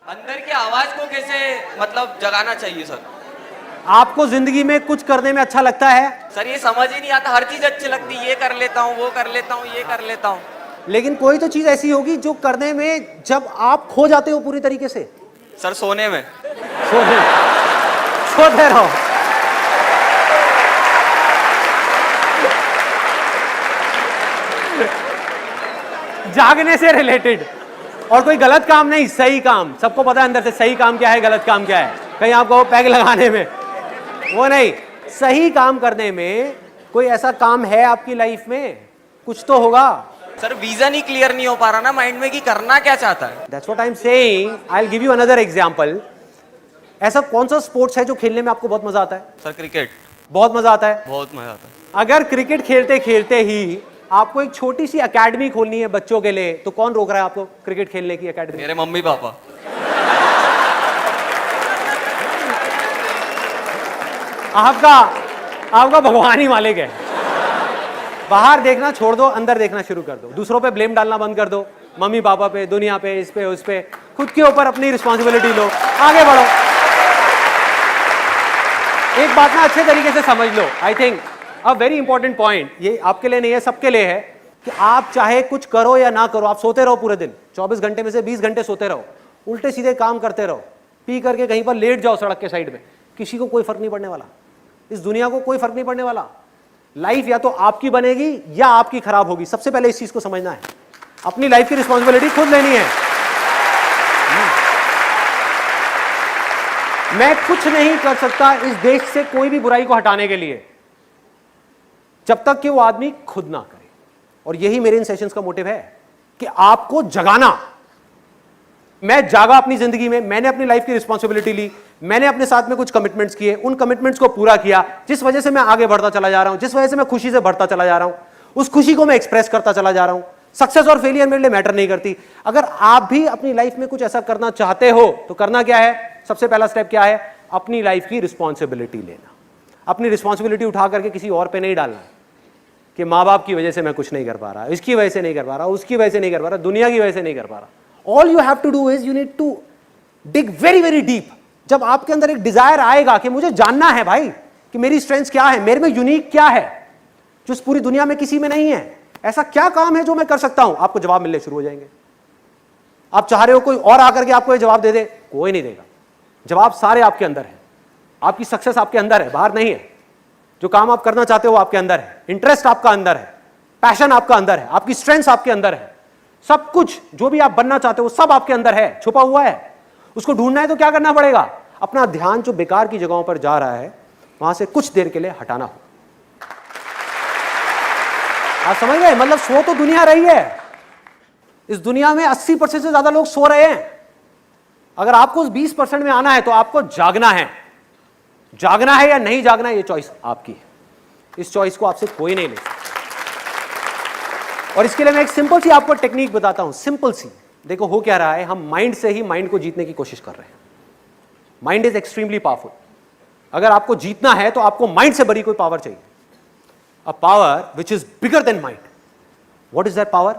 अंदर की आवाज को कैसे मतलब जगाना चाहिए सर? आपको जिंदगी में कुछ करने में अच्छा लगता है, सर ये समझ ही नहीं आता, हर चीज अच्छी लगती है, ये कर लेता हूँ, वो कर लेता हूँ, ये कर लेता हूँ। लेकिन कोई तो चीज ऐसी होगी जो करने में जब आप खो जाते हो पूरी तरीके से। सर सोने में। सोते सोते रहो। जागने से रिलेटेड और कोई गलत काम नहीं, सही काम। सबको पता है अंदर से सही काम क्या है, गलत काम क्या है। कहीं आपको पैग लगाने में वो नहीं, सही काम करने में कोई ऐसा काम है आपकी लाइफ में, कुछ तो होगा। सर विजन ही क्लियर नहीं हो पा रहा ना माइंड में कि करना क्या चाहता है। That's what I am saying. I will give you another example. ऐसा कौन सा स्पोर्ट्स है जो खेलने में आपको बहुत मजा आता है? Sir cricket. बहुत मजा आता है। बहुत मजा आता है। अगर क्रिकेट खेलते खेलते ही आपको एक छोटी सी एकेडमी खोलनी है बच्चों के लिए, तो कौन रोक रहा है आपको क्रिकेट खेलने की एकेडमी? मेरे मम्मी पापा। आपका भगवान ही मालिक है। बाहर देखना छोड़ दो, अंदर देखना शुरू कर दो। दूसरों पे ब्लेम डालना बंद कर दो, मम्मी पापा पे, दुनिया पे, इस पे उस पे। खुद के ऊपर अपनी रिस्पॉन्सिबिलिटी लो, आगे बढ़ो। एक बात ना अच्छे तरीके से समझ लो। I think a very important point, ये आपके लिए नहीं है, सबके लिए है, कि आप चाहे कुछ करो या ना करो, आप सोते रहो पूरे दिन, 24 घंटे में से 20 घंटे सोते रहो, उल्टे सीधे काम करते रहो, पी करके कहीं पर लेट जाओ सड़क के साइड में, किसी को कोई फर्क नहीं पड़ने वाला। इस दुनिया को कोई फर्क नहीं पड़ने वाला। लाइफ या तो आपकी बनेगी या आपकी खराब होगी। सबसे पहले इस चीज को समझना है। अपनी लाइफ की रिस्पॉन्सिबिलिटी खुद लेनी है। मैं कुछ नहीं कर सकता इस देश से कोई भी बुराई को हटाने के लिए, जब तक कि वो आदमी खुद ना करे। और यही मेरे इन सेशंस का मोटिव है कि आपको जगाना। मैं जागा अपनी जिंदगी में, मैंने अपनी लाइफ की रिस्पॉन्सिबिलिटी ली, मैंने अपने साथ में कुछ कमिटमेंट्स किए, उन कमिटमेंट्स को पूरा किया, जिस वजह से मैं आगे बढ़ता चला जा रहा हूं, जिस वजह से मैं खुशी से बढ़ता चला जा रहा हूं, उस खुशी को मैं एक्सप्रेस करता चला जा रहा हूं। सक्सेस और फेलियर मेरे लिए मैटर नहीं करती। अगर आप भी अपनी लाइफ में कुछ ऐसा करना चाहते हो तो करना क्या है? सबसे पहला स्टेप क्या है? अपनी लाइफ की रिस्पॉन्सिबिलिटी लेना। अपनी रिस्पॉन्सिबिलिटी उठा करके किसी और पे नहीं डालना कि माँ बाप की वजह से मैं कुछ नहीं कर पा रहा, इसकी वजह से नहीं कर पा रहा, उसकी वजह से नहीं कर पा रहा, दुनिया की वजह से नहीं कर पा रहा। All you have to do is you need to dig very very deep। जब आपके अंदर एक डिजायर आएगा कि मुझे जानना है भाई कि मेरी स्ट्रेंथ क्या है, मेरे में यूनिक क्या है जो इस पूरी दुनिया में किसी में नहीं है, ऐसा क्या काम है जो मैं कर सकता हूं, आपको जवाब मिलने शुरू हो जाएंगे। आप चाह रहे हो कोई और आकर के आपको ये जवाब दे दे, कोई नहीं देगा। जवाब सारे आपके अंदर है। आपकी सक्सेस आपके अंदर है, बाहर नहीं है। जो काम आप करना चाहते हो आपके अंदर है, इंटरेस्ट आपका अंदर है, पैशन आपका अंदर है, आपकी स्ट्रेंथ आपके अंदर है। सब कुछ जो भी आप बनना चाहते हो सब आपके अंदर है, छुपा हुआ है। उसको ढूंढना है तो क्या करना पड़ेगा? अपना ध्यान जो बेकार की जगहों पर जा रहा है वहां से कुछ देर के लिए हटाना हो। आप समझ गए? मतलब सो तो दुनिया रही है। इस दुनिया में 80% से ज्यादा लोग सो रहे हैं। अगर आपको उस 20% में आना है तो आपको जागना है। जागना है या नहीं जागना है, ये चॉइस आपकी है। इस चॉइस को आपसे कोई नहीं ले सकता। और इसके लिए मैं एक सिंपल सी आपको टेक्निक बताता हूं, सिंपल सी। देखो हो क्या रहा है, हम माइंड से ही माइंड को जीतने की कोशिश कर रहे हैं। Mind is extremely powerful. अगर आपको जीतना है तो आपको माइंड से बड़ी कोई पावर चाहिए, a power which is bigger than mind. What is that power?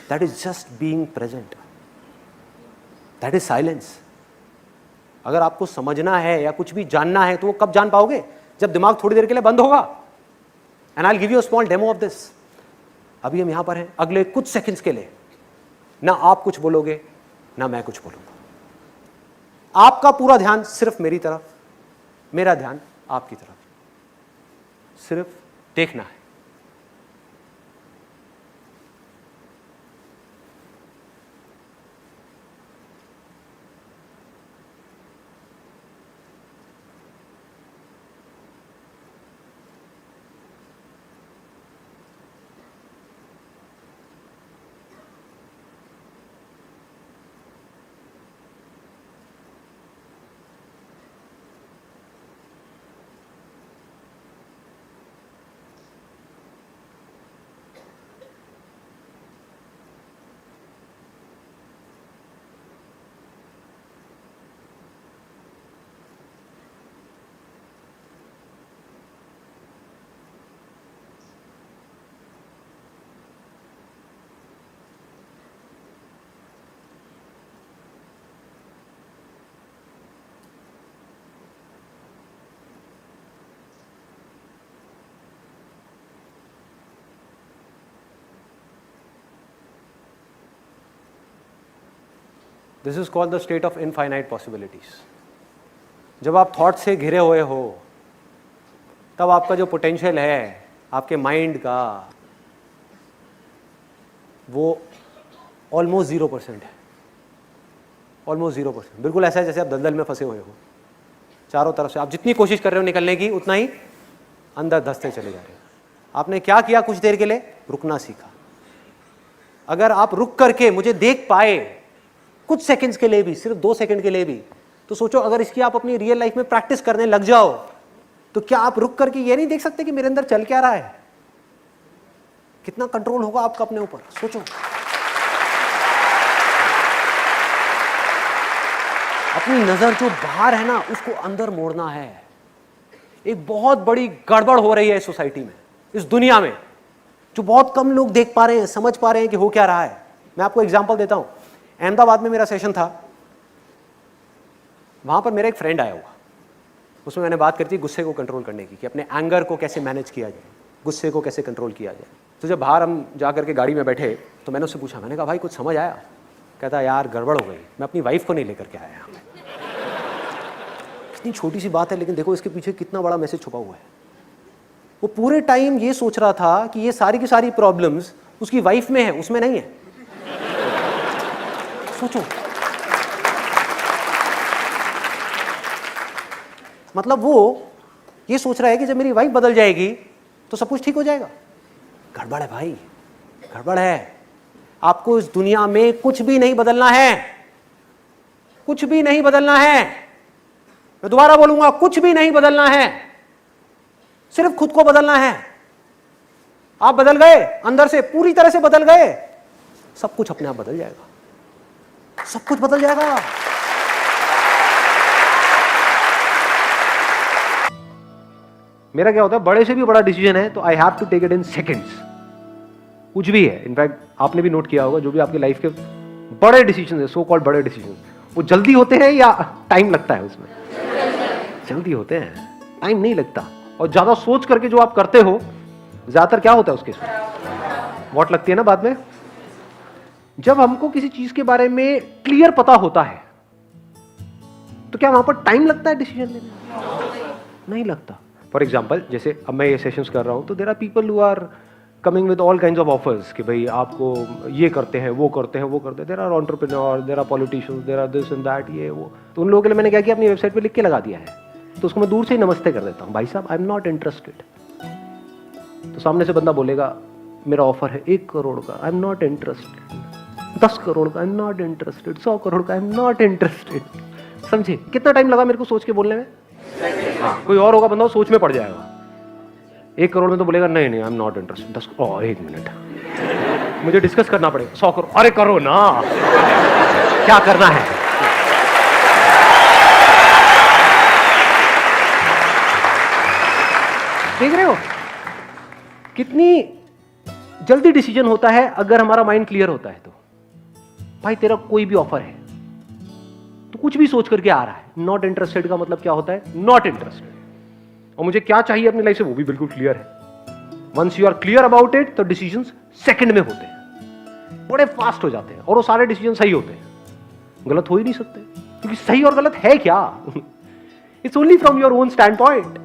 That is just being present, that is silence. अगर आपको समझना है या कुछ भी जानना है तो वो कब जान पाओगे? जब दिमाग थोड़ी देर के लिए बंद होगा। And I will give you a small demo of this. अभी हम यहां पर हैं, अगले कुछ सेकंड्स के लिए ना आप कुछ बोलोगे ना मैं कुछ बोलूंगा। आपका पूरा ध्यान सिर्फ मेरी तरफ, मेरा ध्यान आपकी तरफ, सिर्फ देखना है। This is called the state of infinite possibilities. जब आप थॉट से घिरे हुए हो तब आपका जो पोटेंशियल है आपके माइंड का, वो ऑलमोस्ट 0% है, ऑलमोस्ट 0%। बिल्कुल ऐसा है जैसे आप दलदल में फंसे हुए हो, चारों तरफ से आप जितनी कोशिश कर रहे हो निकलने की उतना ही अंदर धंसते चले जा रहे हो। आपने क्या किया? कुछ देर के लिए रुकना सीखा। अगर आप रुक करके मुझे देख पाए कुछ सेकंड्स के लिए भी, सिर्फ 2 सेकंड के लिए भी, तो सोचो अगर इसकी आप अपनी रियल लाइफ में प्रैक्टिस करने लग जाओ तो क्या आप रुक करके ये नहीं देख सकते कि मेरे अंदर चल क्या रहा है? कितना कंट्रोल होगा आपका अपने ऊपर, सोचो। अपनी नजर जो बाहर है ना उसको अंदर मोड़ना है। एक बहुत बड़ी गड़बड़ हो रही है इस सोसाइटी में, इस दुनिया में, जो बहुत कम लोग देख पा रहे हैं, समझ पा रहे हैं कि हो क्या रहा है। मैं आपको एग्जांपल देता हूं। अहमदाबाद में मेरा सेशन था, वहां पर मेरा एक फ्रेंड आया हुआ, उसमें मैंने बात करी थी गुस्से को कंट्रोल करने की, कि अपने एंगर को कैसे मैनेज किया जाए, गुस्से को कैसे कंट्रोल किया जाए। तो जब बाहर हम जा करके गाड़ी में बैठे तो मैंने उससे पूछा, मैंने कहा भाई कुछ समझ आया? कहता यार गड़बड़ हो गई, मैं अपनी वाइफ को नहीं लेकर के आया। इतनी छोटी सी बात है लेकिन देखो इसके पीछे कितना बड़ा मैसेज छुपा हुआ है। वो पूरे टाइम ये सोच रहा था कि ये सारी की सारी प्रॉब्लम्स उसकी वाइफ में है, उसमें नहीं है। सोचो, मतलब वो ये सोच रहा है कि जब मेरी वाइफ बदल जाएगी तो सब कुछ ठीक हो जाएगा। गड़बड़ है भाई, गड़बड़ है। आपको इस दुनिया में कुछ भी नहीं बदलना है, कुछ भी नहीं बदलना है। मैं दोबारा बोलूंगा, कुछ भी नहीं बदलना है, सिर्फ खुद को बदलना है। आप बदल गए, अंदर से पूरी तरह से बदल गए, सब कुछ अपने आप बदल जाएगा, सब कुछ बदल जाएगा। मेरा क्या होता है, बड़े से भी बड़ा डिसीजन है तो I have to take it in seconds. कुछ भी है, इनफैक्ट आपने भी नोट किया होगा, जो भी आपकी लाइफ के बड़े डिसीजन है, सो कॉल्ड बड़े डिसीजन, वो जल्दी होते हैं या टाइम लगता है उसमें? जल्दी होते हैं, टाइम नहीं लगता। और ज्यादा सोच करके जो आप करते हो, ज्यादातर क्या होता है उसके वॉट लगती है ना बाद में। जब हमको किसी चीज के बारे में क्लियर पता होता है तो क्या वहां पर टाइम लगता है डिसीजन लेने में? नहीं लगता। फॉर एग्जाम्पल, जैसे अब मैं ये सेशंस कर रहा हूं तो there are people who are coming with all kinds of offers कि भाई आपको ये करते हैं, वो करते हैं, वो करते हैं। There are entrepreneur, there are politicians, there are this and that, ये वो। तो उन लोगों के लिए मैंने क्या किया, अपनी वेबसाइट पे लिख के लगा दिया है। तो उसको मैं दूर से ही नमस्ते कर देता हूँ, भाई साहब आई एम नॉट इंटरेस्टेड। तो सामने से बंदा बोलेगा मेरा ऑफर है 1 करोड़ का, I am not interested. 10 crore का, I am not interested. 100 crore का, आई एम नॉट इंटरेस्टेड। समझे कितना टाइम लगा मेरे को सोच के बोलने में? हाँ, कोई और होगा बंदा सोच में पड़ जाएगा। 1 करोड़ में तो बोलेगा नहीं नहीं आई एम नॉट इंटरेस्टेड। 10 1 मिनट मुझे डिस्कस करना पड़ेगा। 100 करोड़, अरे करो ना, क्या करना है? देख रहे हो कितनी जल्दी डिसीजन होता है अगर हमारा माइंड क्लियर होता है। तो भाई तेरा कोई भी ऑफर है तो कुछ भी सोच करके आ रहा है। नॉट इंटरेस्टेड का मतलब क्या होता है? Not interested. और मुझे क्या चाहिए अपनी लाइफ से वो भी बिल्कुल क्लियर है। Once you are clear about it तो डिसीजंस सेकंड में होते हैं, बड़े फास्ट हो जाते हैं और वो सारे डिसीजन सही होते हैं। गलत हो ही नहीं सकते क्योंकि सही और गलत है क्या? It's only from your own stand point.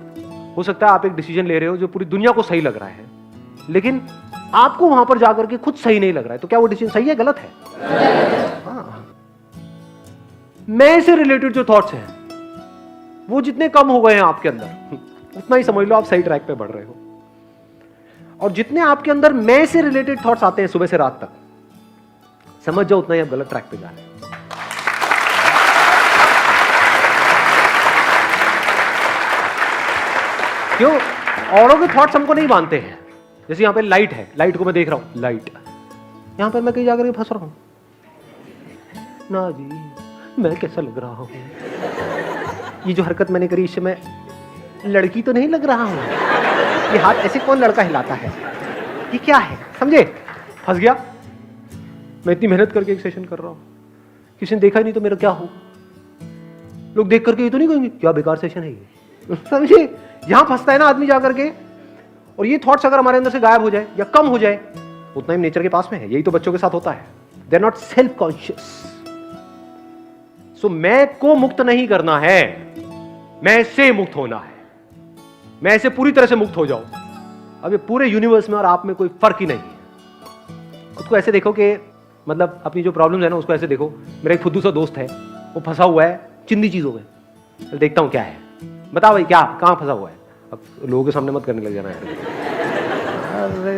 हो सकता है आप एक डिसीजन ले रहे हो जो पूरी दुनिया को सही लग रहा है, लेकिन आपको वहां पर जाकर के खुद सही नहीं लग रहा है, तो क्या वो डिसीजन सही है गलत है? हाँ। मैं से रिलेटेड जो थॉट्स हैं वो जितने कम हो गए हैं आपके अंदर, उतना ही समझ लो आप सही ट्रैक पे बढ़ रहे हो। और जितने आपके अंदर मैं से रिलेटेड थॉट्स आते हैं सुबह से रात तक, समझ जाओ उतना ही आप गलत ट्रैक पे जा रहे हैं। क्यों? औरों के थॉट्स हमको नहीं मानते हैं। जैसे यहां पे लाइट है, लाइट को मैं देख रहा हूं, लाइट यहां पर मैं कहीं जाकर के फंस रहा हूं ना जी, मैं कैसा लग रहा हूं? ये जो हरकत मैंने करी इससे मैं लड़की तो नहीं लग रहा हूं? ये हाथ ऐसे कौन लड़का हिलाता है? ये क्या है? समझे? फंस गया। मैं इतनी मेहनत करके एक सेशन कर रहा हूं, किसी ने देखा ही नहीं तो मेरा क्या हो? लोग देख करके ये तो नहीं कहेंगे क्या बेकार सेशन है ये? समझे? यहां फंसता है ना आदमी जाकर के। और ये थॉट्स अगर हमारे अंदर से गायब हो जाए या कम हो जाए, उतना ही नेचर के पास में है। यही तो बच्चों के साथ होता है। They are not self conscious. So मैं को मुक्त नहीं करना है, मैं से मुक्त होना है। मैं ऐसे पूरी तरह से मुक्त हो जाऊं, अब ये पूरे यूनिवर्स में और आप में कोई फर्क ही नहीं है। खुद को ऐसे देखो कि मतलब अपनी जो प्रॉब्लम है ना उसको ऐसे देखो, मेरा एक फुद्दू सा दोस्त है, वो फंसा हुआ है चिंदी चीजों में। देखता हूं क्या है, बता भाई क्या, कहां फंसा हुआ है। अब लोगों के सामने मत करने लग जाना यार,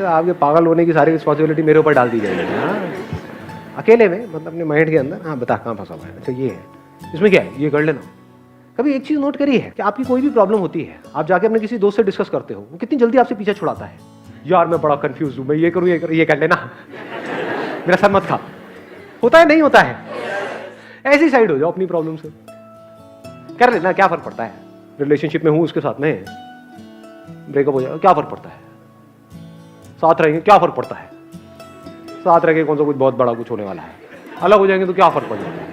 आपके पागल होने की सारी रिस्पॉन्सिबिलिटी मेरे ऊपर डाल दी जाएगी। हाँ अकेले में, मतलब अपने माइंड के अंदर, हाँ बता कहां फंसा हुआ है, अच्छा ये है, इसमें क्या है, ये कर लेना। कभी एक चीज नोट करी है कि आपकी कोई भी प्रॉब्लम होती है, आप जाके अपने किसी दोस्त से डिस्कस करते हो, वो कितनी जल्दी आपसे पीछे छुड़ाता है। यार मैं बड़ा कंफ्यूज हूं, मैं ये करूं, ये कर लेना, मेरा सर मत खा। होता है नहीं होता है? ऐसी साइड हो जाओ अपनी प्रॉब्लम से, कर लेना, क्या फर्क पड़ता है। रिलेशनशिप में हूं उसके साथ में, ब्रेकअप हो जाएगा, क्या फर्क पड़ता है। साथ रहेंगे, क्या फर्क पड़ता है। साथ रहेंगे कौन सा कुछ बहुत बड़ा कुछ होने वाला है, अलग हो जाएंगे तो क्या फर्क पड़ जाएगा।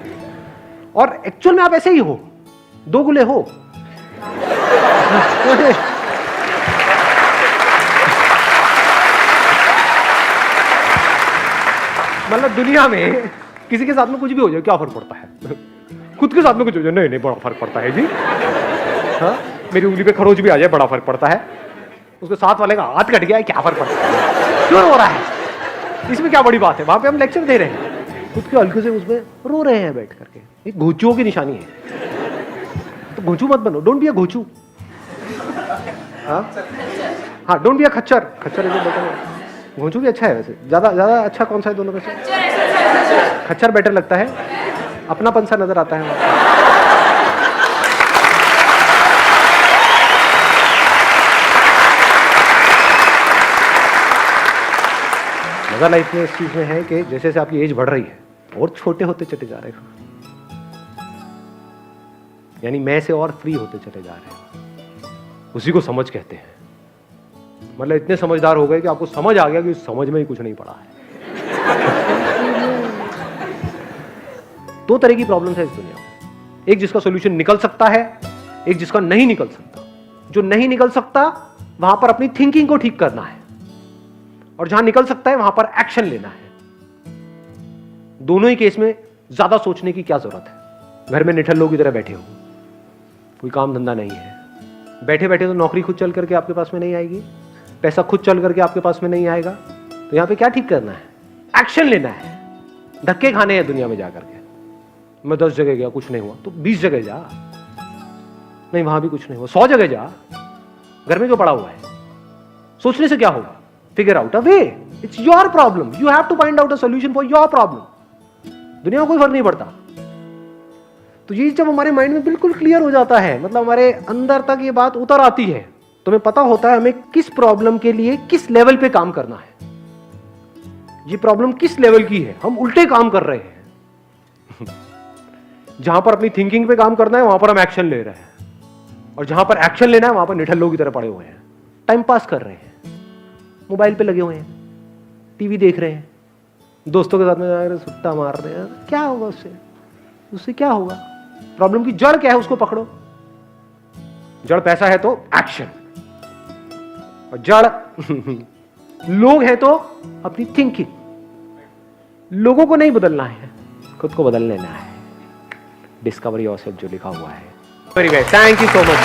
और एक्चुअल में आप ऐसे ही हो, दो गुले हो। मतलब दुनिया में किसी के साथ में कुछ भी हो जाए क्या फर्क पड़ता है, खुद के साथ में कुछ हो जाए नहीं बड़ा फर्क पड़ता है जी। हाँ मेरी उंगली पे खरोच भी आ जाए बड़ा फर्क पड़ता है, उसके साथ वाले का हाथ कट गया है क्या फर्क पड़ता है, क्यों हो रहा है, इसमें क्या बड़ी बात है। वहां पे हम लेक्चर दे रहे हैं, खुद के हल्के से उसमें रो रहे हैं बैठ करके, एक घोचुओं की निशानी है। तो घोचू मत बनो, डोंट बी अ घोचू। हाँ डोंट बी अ खच्चर, खच्चर ऐसे बोलते हैं। घोचू भी अच्छा है वैसे, ज्यादा अच्छा कौन सा है दोनों में से? खच्चर बेटर लगता है, अपनापन सा नजर आता है। मजा लाइफ में इस चीज में है कि जैसे जैसे आपकी एज बढ़ रही है और छोटे होते चले जा रहे हो, यानी मैं से और फ्री होते चले जा रहे हो, उसी को समझ कहते हैं। मतलब इतने समझदार हो गए कि आपको समझ आ गया कि समझ में ही कुछ नहीं पड़ा है। दो तरह की प्रॉब्लम्स है इस दुनिया में, एक जिसका सॉल्यूशन निकल सकता है, एक जिसका नहीं निकल सकता। जो नहीं निकल सकता वहां पर अपनी थिंकिंग को ठीक करना है, और जहां निकल सकता है वहां पर एक्शन लेना है। दोनों ही केस में ज्यादा सोचने की क्या जरूरत है। घर में निठल्ल लोग की तरह बैठे हो, कोई काम धंधा नहीं है, बैठे बैठे तो नौकरी खुद चल करके आपके पास में नहीं आएगी, पैसा खुद चल करके आपके पास में नहीं आएगा, तो यहां पे क्या ठीक करना है, एक्शन लेना है। धक्के खाने हैं दुनिया में जाकर के, मैं 10 जगह गया कुछ नहीं हुआ तो 20 जगह जा, नहीं वहां भी कुछ नहीं हुआ 100 जगह जा। घर में जो पड़ा हुआ है सोचने से क्या होगा, figure out a way, it's your problem, you have to find out a solution for your problem. दुनिया को कोई फर्क नहीं पड़ता। तो ये जब हमारे माइंड में बिल्कुल क्लियर हो जाता है, मतलब हमारे अंदर तक ये बात उतर आती है, तो हमें पता होता है हमें किस प्रॉब्लम के लिए किस लेवल पे काम करना है। ये प्रॉब्लम किस लेवल की है, हम उल्टे काम कर रहे हैं। जहां पर अपनी थिंकिंग पे काम करना है वहां पर हम एक्शन ले रहे हैं, और जहां पर एक्शन लेना है वहां पर निठल्लों की तरह पड़े हुए हैं, टाइम पास कर रहे हैं, मोबाइल पे लगे हुए हैं, टीवी देख रहे हैं, दोस्तों के साथ में सुट्टा मार रहे हैं। क्या होगा उससे, उससे क्या होगा। प्रॉब्लम की जड़ क्या है उसको पकड़ो। जड़ पैसा है तो एक्शन, और जड़ लोग हैं तो अपनी थिंकिंग। लोगों को नहीं बदलना है, खुद को बदल लेना है। डिस्कवर योरसेल्फ जो लिखा हुआ है। Very well, thank you so much.